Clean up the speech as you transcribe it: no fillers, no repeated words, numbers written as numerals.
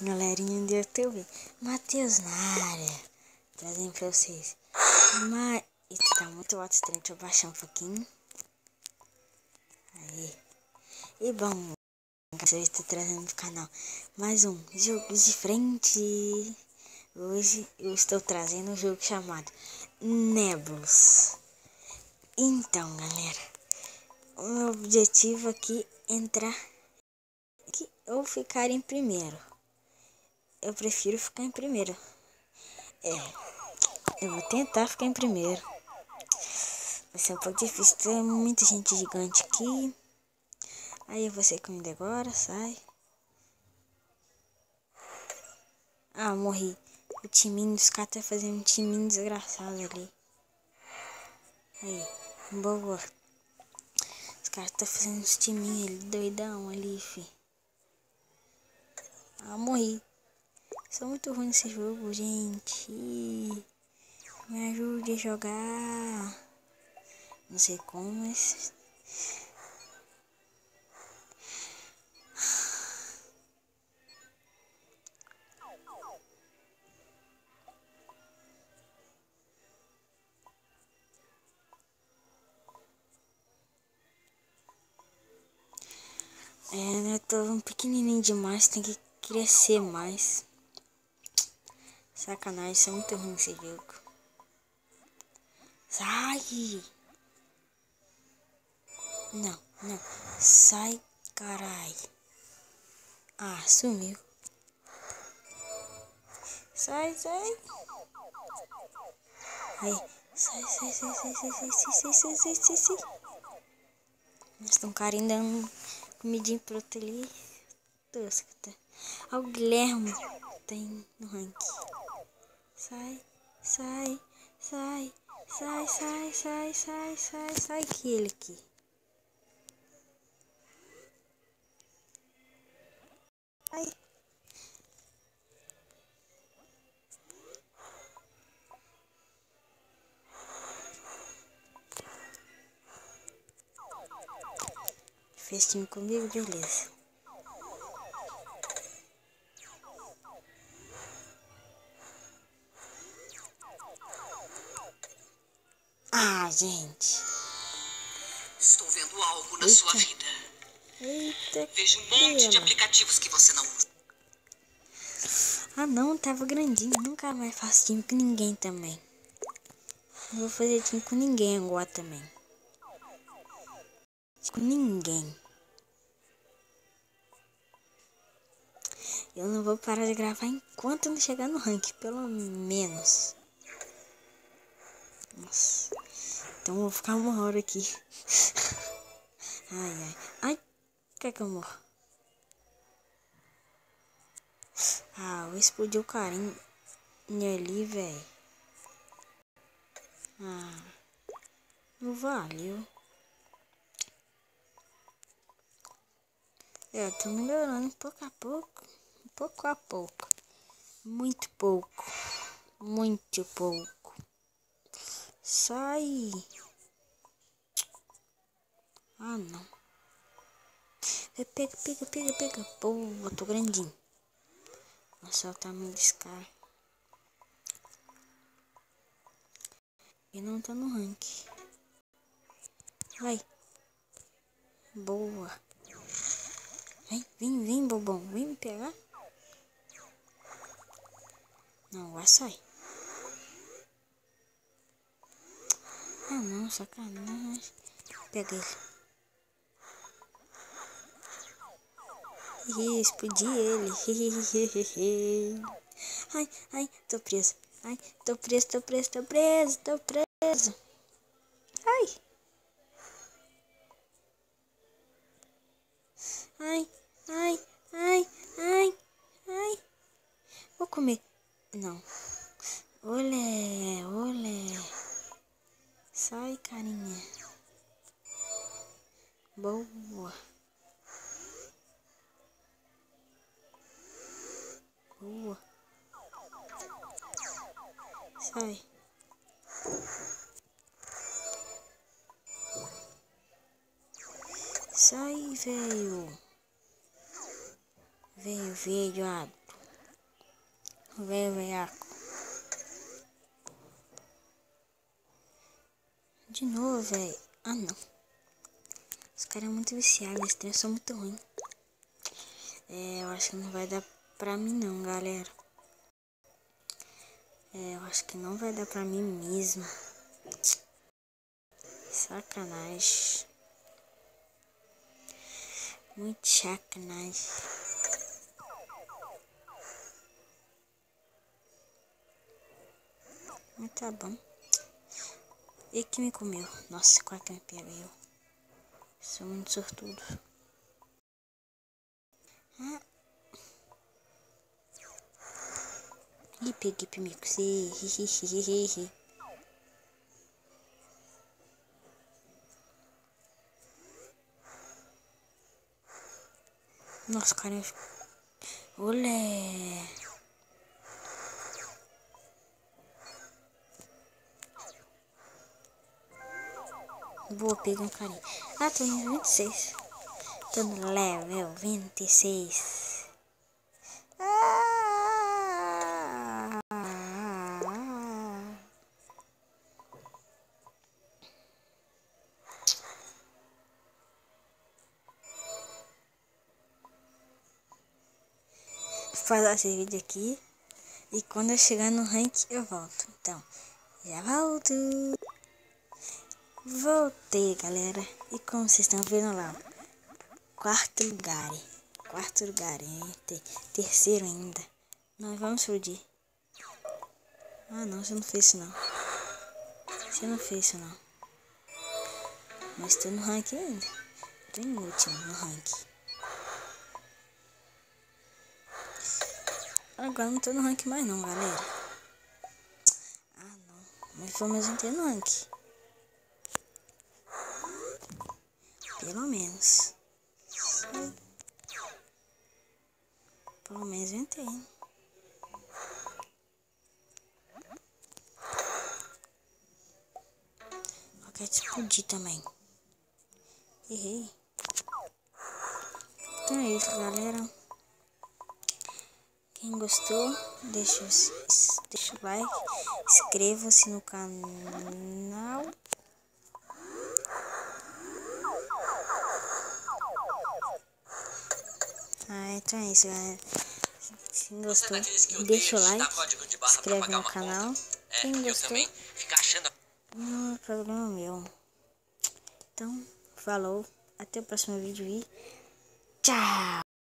Galerinha do YouTube, Matheus na área, trazendo pra vocês. Mas isso tá muito alto estranho, deixa eu baixar um pouquinho. Aí. E bom, eu estou trazendo pro canal mais um jogo de frente. Hoje eu estou trazendo um jogo chamado Nebulous. Então, galera, o meu objetivo aqui é entrar aqui ou ficar em primeiro. Eu prefiro ficar em primeiro. Eu vou tentar ficar em primeiro. Vai ser um pouco difícil, tem muita gente gigante aqui. Aí eu vou ser comida agora, sai. Ah, morri. O timinho dos caras tá fazendo um timinho desgraçado ali. Aí, boa. Os caras tá fazendo uns timinhos ali, doidão ali, fi. Ah, morri. Sou muito ruim nesse jogo, gente. Me ajude a jogar. Não sei como, mas... eu tô um pequenininho demais, tem que crescer mais. Sacanagem, isso é muito ruim esse jogo. Sai! Não, não. Sai, carai. Ah, sumiu. Sai, sai. Aí, sai, sai, sai, sai, sai, sai, sai, sai, sai, sai, sai. Nossa, tem um carinha dando comidinha pro outro ali. Tosca, tá? Ah, o Guilherme tem no ranking. Sai, sai, sai, sai, sai, sai, sai, sai, sai, aquele aqui. Ai. Fez time comigo, beleza. Ah, gente. Estou vendo algo na sua vida. Eita. Vejo um monte de aplicativos que você não usa. Ah, não, tava grandinho. Nunca mais faço time com ninguém também. Não vou fazer time com ninguém agora também. Com ninguém. Eu não vou parar de gravar enquanto não chegar no ranking, pelo menos. Nossa. Então eu vou ficar uma hora aqui. Ai, ai. Ai, quer que eu morra? Ah, eu explodi o carinha ali, velho. Ah, não valeu. Eu tô melhorando pouco a pouco. Pouco a pouco. Muito pouco. Muito pouco. Sai. Ah, não. Pega, pega, pega, pega. Pô, eu tô grandinho. Nossa, olha o tamanho desse cara. E não tá no ranking. Vai. Boa. Vem, vem, vem, bobão. Vem me pegar. Não, vai sair. Ah, não, sacanagem. Pega ele. Explodi ele. Ai, ai, tô preso. Ai, tô preso, tô preso, tô preso, tô preso. Ai. Ai, ai, ai, ai, ai. Vou comer. Não. Olé, olé. Sai, carinha. Boa. Boa. Sai. Sai, velho. Veio, velho. Veiaco. De novo, velho. Ah, não. Os caras são muito viciados. Esse trem são muito ruim. Eu acho que não vai dar pra mim não, galera. Eu acho que não vai dar pra mim mesmo. Sacanagem. Muito sacanagem. Mas tá bom. E que me comeu? Nossa, quase que me pega eu. Sou muito sortudo. Ih, peguei pimico. Nossa, cara. Olé. Boa, peguei um carinha. Ah, tô em 26. Tô no level 26. Vou fazer esse vídeo aqui. E quando eu chegar no rank, eu volto. Então, já volto. Voltei, galera. E como vocês estão vendo lá, quarto lugar. Quarto lugar, hein? Terceiro ainda. Nós vamos explodir. Ah, não, você não fez isso, não. Você não fez isso, não. Mas tô no rank ainda. Tô em último no rank. Agora não tô no rank mais, não, galera. Ah, não. Mas pelo menos entrei no rank. Pelo menos. Pelo menos eu entrei. Eu quero explodir também. Errei. Então é isso, galera. Quem gostou, deixa o like. Inscreva-se no canal. Então é isso, galera. Quem gostou, deixa o like. Se inscreve no canal. Quem gostou, não é problema meu. Então, falou. Até o próximo vídeo e tchau!